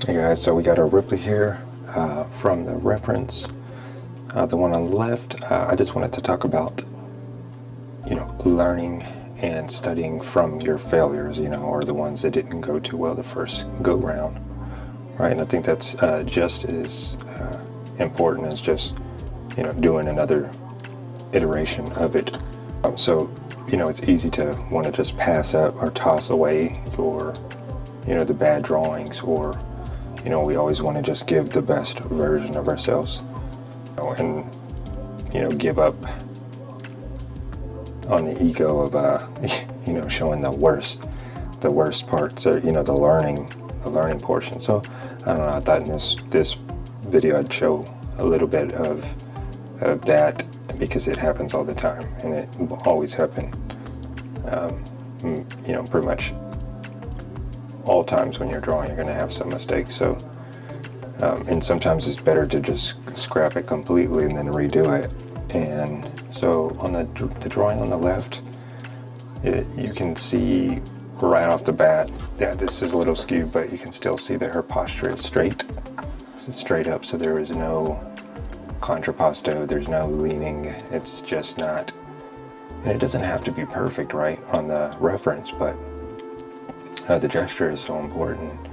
Hey guys, so we got our Ripley here from the reference. The one on the left, I just wanted to talk about, learning and studying from your failures, or the ones that didn't go too well the first go round, right? And I think that's just as important as just, doing another iteration of it. So, it's easy to want to just pass up or toss away your, the bad drawings, or we always want to just give the best version of ourselves, and give up on the ego of showing the worst parts, or the learning portion. So I don't know, I thought in this video I'd show a little bit of that, because it happens all the time, and it will always happen pretty much all times when you're drawing. You're going to have some mistakes. So and sometimes it's better to just scrap it completely and then redo it. And so on the drawing on the left, you can see right off the bat, this is a little skewed, but you can still see that her posture is straight. It's straight up, so there is no contrapposto, there's no leaning. It's just not, and it doesn't have to be perfect, right, on the reference, but the gesture is so important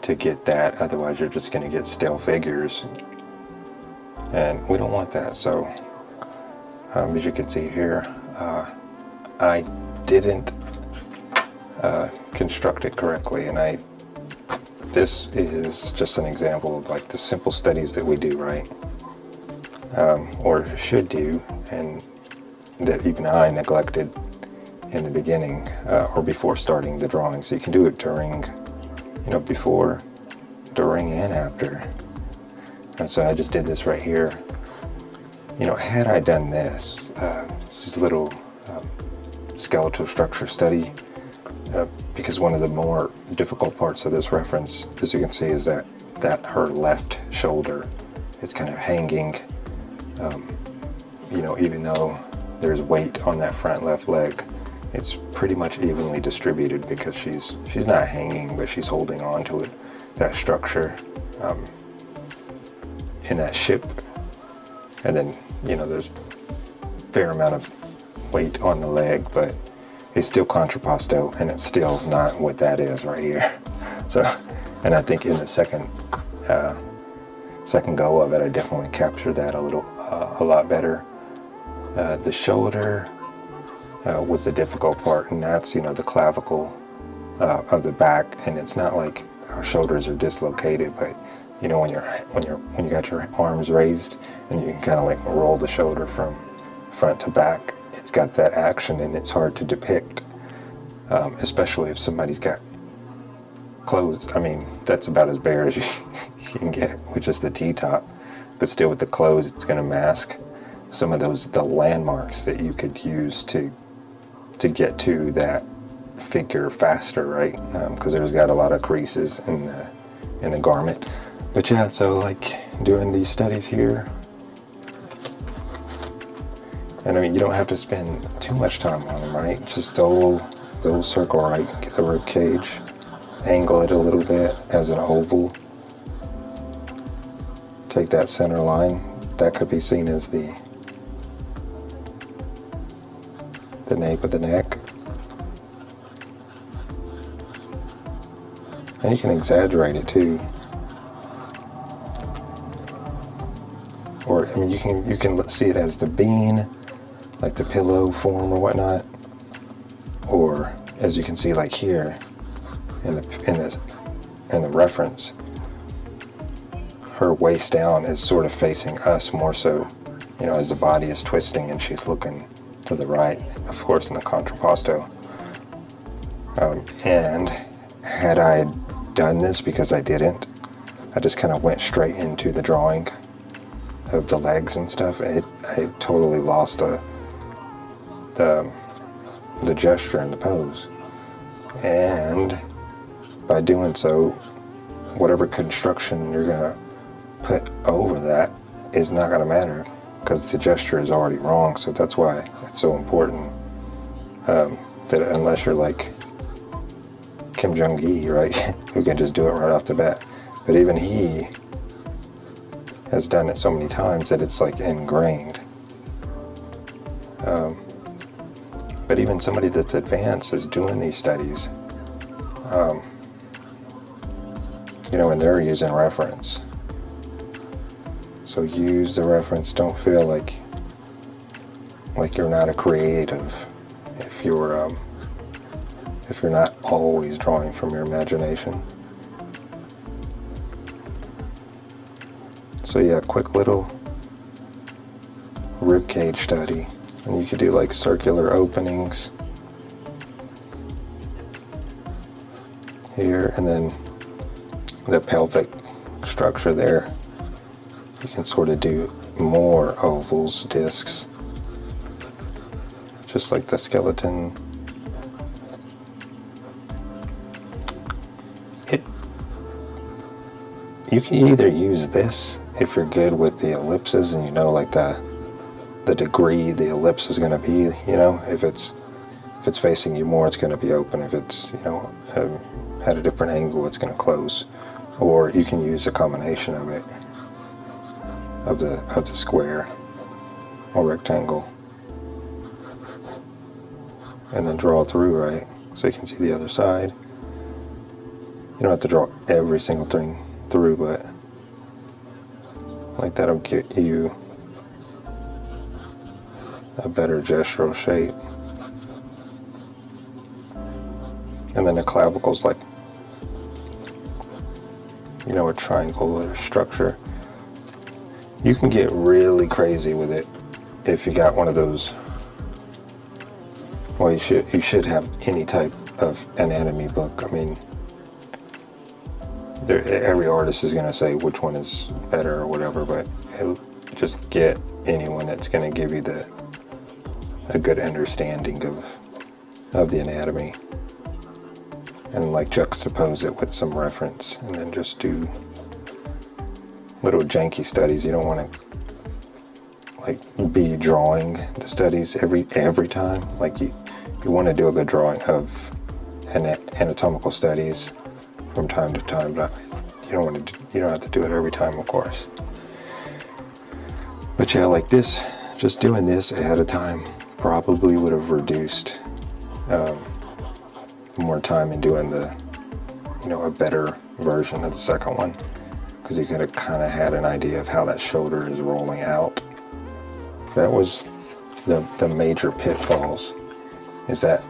to get that. Otherwise you're just going to get stale figures, and we don't want that. So as you can see here, I didn't construct it correctly, and this is just an example of like the simple studies that we do, right, or should do, and that even I neglected in the beginning, or before starting the drawing. So you can do it during, before, during, and after. And so I just did this right here. Had I done this, this is a little skeletal structure study, because one of the more difficult parts of this reference, as you can see, is that her left shoulder is kind of hanging, even though there's weight on that front left leg, it's pretty much evenly distributed, because she's not hanging, but she's holding on to it, that structure, in that ship. And then, there's a fair amount of weight on the leg, but it's still contrapposto, and it's still not what that is right here. So, and I think in the second go of it, I definitely captured that a lot better. The shoulder was the difficult part, and that's the clavicle of the back. And it's not like our shoulders are dislocated, but when you got your arms raised and you can kind of like roll the shoulder from front to back, it's got that action, and it's hard to depict, especially if somebody's got clothes. I mean, that's about as bare as you can get with just the T-top, but still with the clothes, it's going to mask some of the landmarks that you could use to get to that figure faster, right? Because there's got a lot of creases in the garment. But yeah, so like doing these studies here, and I mean, you don't have to spend too much time on them, right? Just the little circle, right? Get the rib cage, angle it a little bit as an oval. Take that center line. That could be seen as the nape of the neck. And you can exaggerate it too. Or, I mean, you can see it as the bean, like the pillow form or whatnot. Or, as you can see, like here in the reference, her waist down is sort of facing us more so, as the body is twisting and she's looking to the right, of course, in the contrapposto. And had I done this, because I didn't, I just kind of went straight into the drawing of the legs and stuff, I totally lost the gesture and the pose. And by doing so, whatever construction you're going to put over that is not going to matter, because the gesture is already wrong. So that's why it's so important, that unless you're like Kim Jong-il, right, who can just do it right off the bat. But even he has done it so many times that it's like ingrained. But even somebody that's advanced is doing these studies, and they're using reference. So use the reference. Don't feel like you're not a creative if you're not always drawing from your imagination. So yeah, quick little rib cage study. And you could do like circular openings here, and then the pelvic structure there. You can sort of do more ovals, discs, just like the skeleton. You can either use this if you're good with the ellipses and like the degree the ellipse is going to be, if it's facing you more, it's going to be open. If it's at a different angle, it's going to close. Or you can use a combination of it, of the square or rectangle, and then draw through, right? So you can see the other side. You don't have to draw every single thing through, but like that'll get you a better gestural shape. And then the clavicle's like, a triangular structure. You can get really crazy with it if you got one of those. Well, you should have any type of anatomy book. I mean, every artist is going to say which one is better or whatever, but just get anyone that's going to give you a good understanding of the anatomy, and like juxtapose it with some reference, and then just do little janky studies. You don't want to like be drawing the studies every time. Like you want to do a good drawing of anatomical studies from time to time, but you don't have to do it every time, of course. But yeah, like this, just doing this ahead of time probably would have reduced more time in doing a better version of the second one, because you could have kind of had an idea of how that shoulder is rolling out. That was the major pitfalls, is that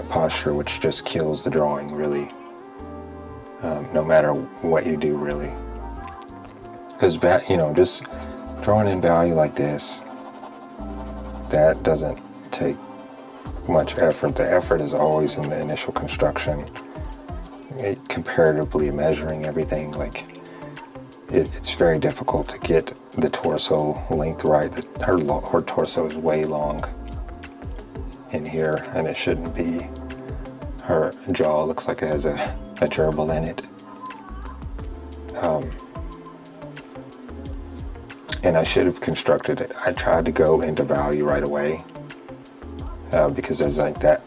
posture, which just kills the drawing, really. No matter what you do, really. Because just drawing in value like this, that doesn't take much effort. The effort is always in the initial construction. Comparatively measuring everything, like it's very difficult to get the torso length right. Her torso is way long in here, and it shouldn't be. Her jaw looks like it has a gerbil in it. And I should have constructed it. I tried to go into value right away, because there's like that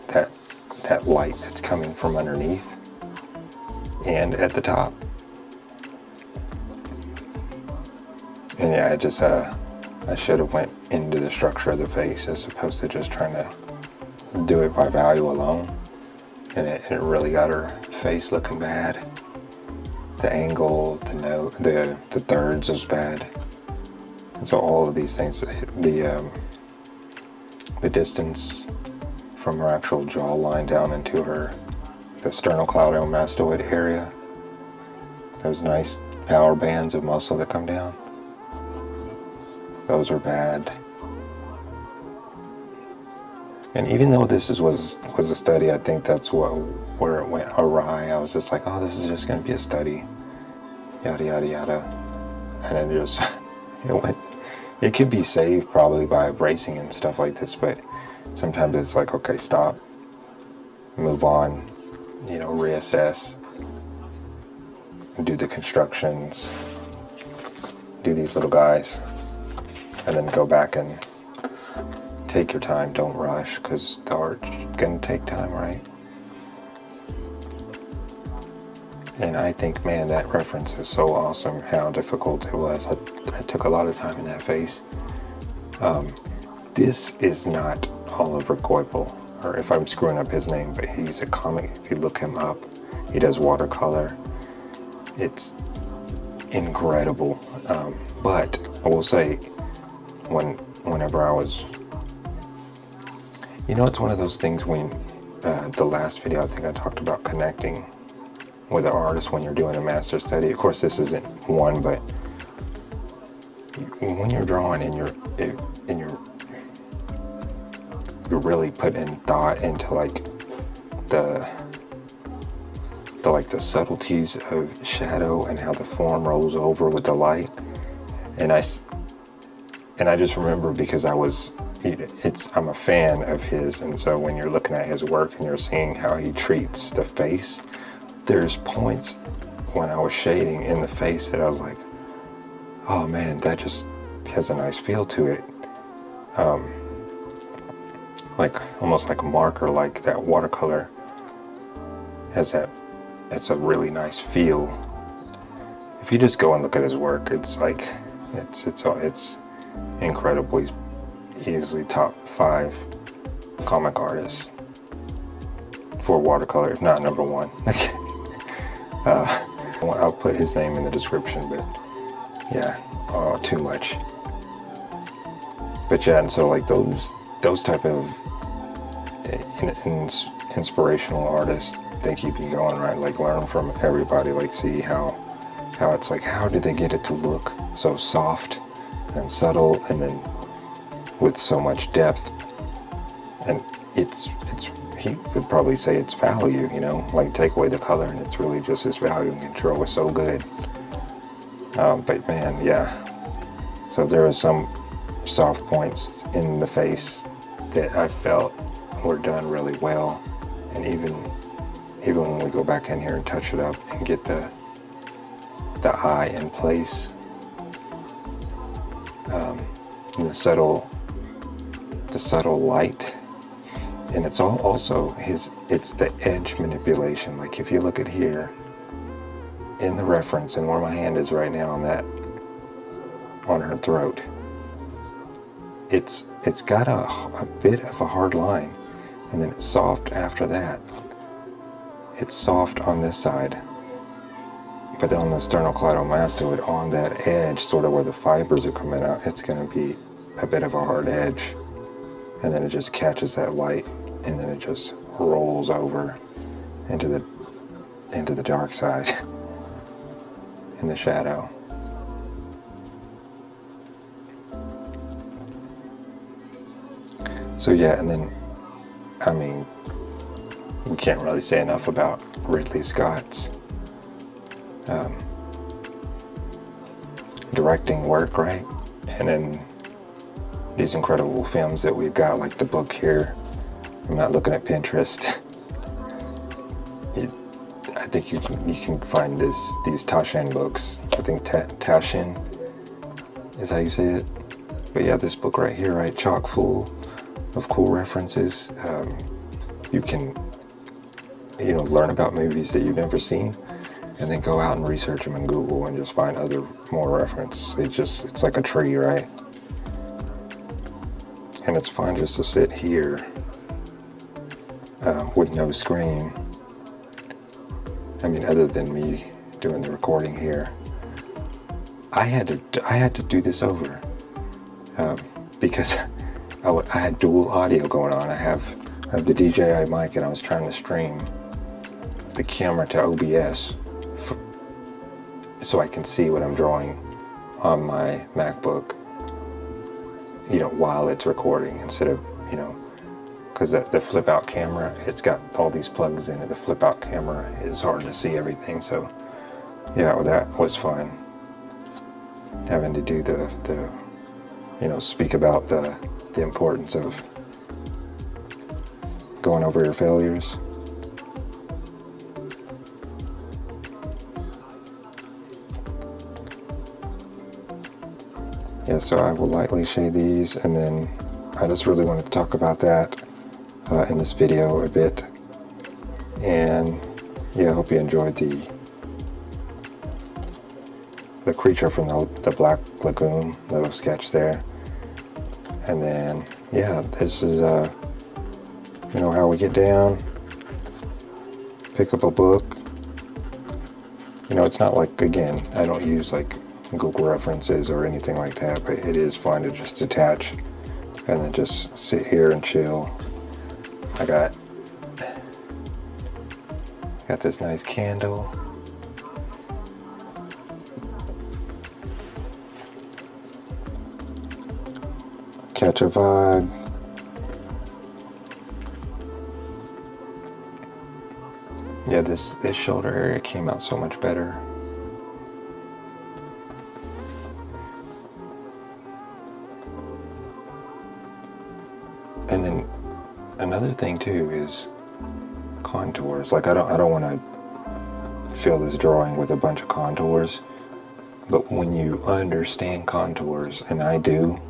light that's coming from underneath and at the top. And yeah, I should have went into the structure of the face as opposed to just trying to do it by value alone. And it really got her face looking bad. The angle, the thirds is bad. And so all of these things, the distance from her actual jawline down into the sternocleidomastoid area, those nice power bands of muscle that come down, those are bad. And even though this was a study, I think that's where it went awry. I was just like, oh, this is just going to be a study, yada yada yada, and then it could be saved probably by erasing and stuff like this, but sometimes it's like, okay, stop, move on, reassess, do the constructions, do these little guys, and then go back and take your time. Don't rush, because the art's gonna take time, right? And I think, man, that reference is so awesome, how difficult it was. I took a lot of time in that face. This is not Oliver Goipel, or if I'm screwing up his name, but he's a comic. If you look him up, he does watercolor. It's incredible. But I will say, whenever I was, it's one of those things when the last video, I think I talked about connecting with an artist when you're doing a master study. Of course, this isn't one, but when you're drawing and you're really putting thought into like the subtleties of shadow and how the form rolls over with the light. And I just remember, because I'm a fan of his, and so when you're looking at his work and you're seeing how he treats the face, there's points when I was shading in the face that I was like, oh man, that just has a nice feel to it. Like almost like a marker, like that watercolor has that, it's a really nice feel. If you just go and look at his work, it's like, it's incredible. He's easily top 5 comic artists for watercolor, if not number 1. I'll put his name in the description, but yeah, too much. But yeah, and so like those type of inspirational artists, they keep you going, right? Like learn from everybody, like see how it's like, how did they get it to look so soft and subtle, and then with so much depth? And he would probably say it's value, like take away the color and it's really just his value and control is so good. But man, yeah. So there are some soft points in the face that I felt were done really well. And even when we go back in here and touch it up and get the eye in place, and the subtle light. And it's also it's the edge manipulation. Like if you look at here in the reference and where my hand is right now on her throat, it's got a bit of a hard line, and then it's soft after that. It's soft on this side, but then on the sternocleidomastoid, on that edge, sort of where the fibers are coming out, it's going to be a bit of a hard edge, and then it just catches that light, and then it just rolls over into the dark side in the shadow. So yeah, and then, I mean, we can't really say enough about Ridley Scott's directing work, right? And then these incredible films that we've got, like the book here. I'm not looking at Pinterest. I think you can find these Taschen books. I think Taschen is how you say it. But yeah, this book right here, right, chock full of cool references. You can learn about movies that you've never seen, and then go out and research them in Google and just find more reference. It's like a tree, right? And it's fun just to sit here with no screen. I mean, other than me doing the recording here, I had to do this over because I had dual audio going on. I have the DJI mic, and I was trying to stream the camera to OBS so I can see what I'm drawing on my MacBook, while it's recording, instead of, because the flip out camera, it's got all these plugs in it. The flip out camera is hard to see everything. So yeah, well, that was fun, having to do the speak about the importance of going over your failures. Yeah, so I will lightly shade these, and then I just really wanted to talk about that in this video a bit. And yeah, I hope you enjoyed the creature from the Black Lagoon, little sketch there. And then, yeah, this is, how we get down, pick up a book. It's not like, again, I don't use like Google references or anything like that, but it is fun to just detach and then just sit here and chill. I got this nice candle. Catch a vibe. Yeah, this shoulder area came out so much better. And then another thing too is contours. Like I don't want to fill this drawing with a bunch of contours, but when you understand contours, and I do,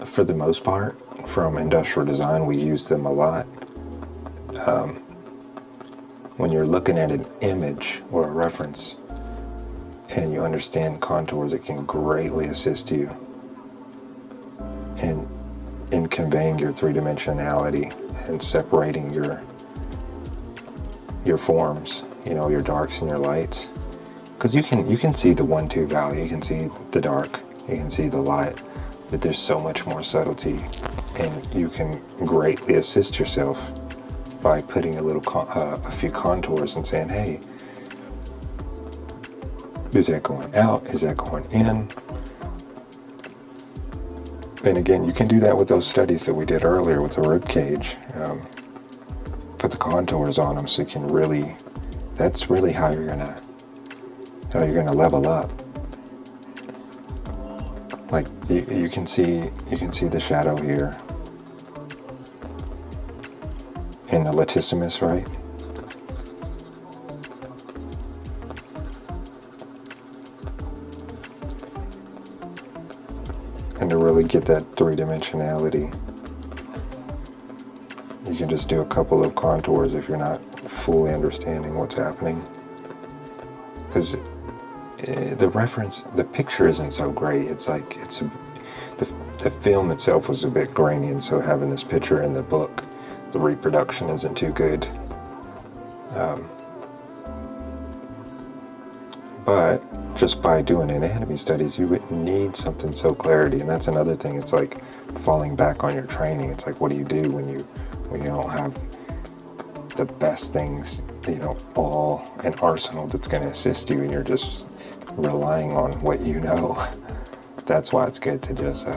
for the most part, from industrial design, we use them a lot. When you're looking at an image or a reference and you understand contours, it can greatly assist you in conveying your three-dimensionality and separating your forms, your darks and your lights. Because you can see the 1-2 value, you can see the dark, you can see the light, but there's so much more subtlety, and you can greatly assist yourself by putting a few contours and saying, hey, is that going out? Is that going in? And again, you can do that with those studies that we did earlier with the rib cage. Put the contours on them so you can really, that's really how you're gonna level up. Like you can see the shadow here in the latissimus, right? And to really get that three-dimensionality, you can just do a couple of contours if you're not fully understanding what's happening. Because the picture isn't so great. It's like, the film itself was a bit grainy, and so having this picture in the book, the reproduction isn't too good. But just by doing anatomy studies, you wouldn't need something so clarity. And that's another thing. It's like falling back on your training. It's like, what do you do when you don't have the best things, all an arsenal that's going to assist you, and you're just relying on what you know. That's why it's good to just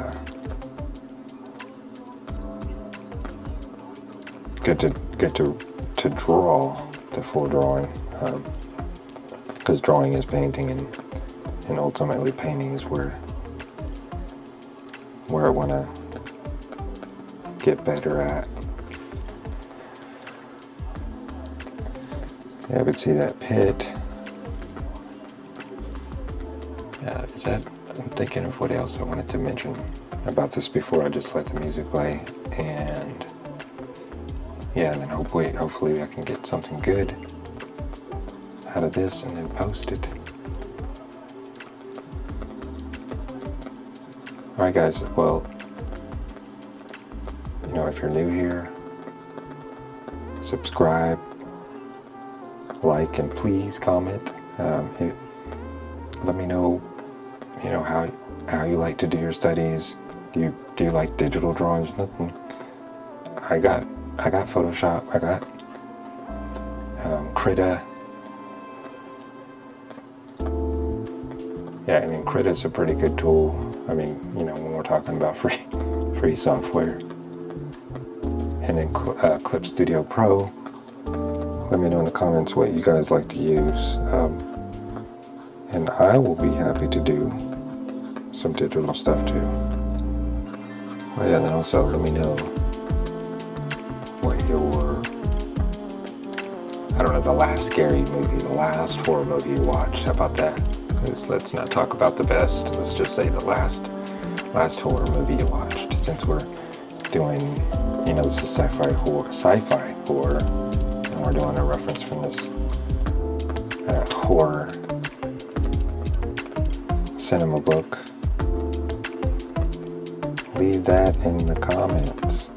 get to draw the full drawing, because drawing is painting, and ultimately painting is where I want to get better at. Yeah, but see that pit. I'm thinking of what else I wanted to mention about this before I just let the music play. And yeah, and then hopefully I can get something good out of this and then post it. Alright guys, well, if you're new here, subscribe, like, and please comment. Let me know, how you like to do your studies. Do you like digital drawings? Nothing. I got Photoshop. I got Krita. Yeah, Krita's a pretty good tool. When we're talking about free software. And then Clip Studio Pro. Let me know in the comments what you guys like to use. And I will be happy to do some digital stuff too. Oh yeah, then also let me know what the last scary movie, the last horror movie you watched. How about that? Because let's not talk about the best. Let's just say the last horror movie you watched. Since we're doing, this is sci-fi horror, and we're doing a reference from this horror cinema book? Leave that in the comments.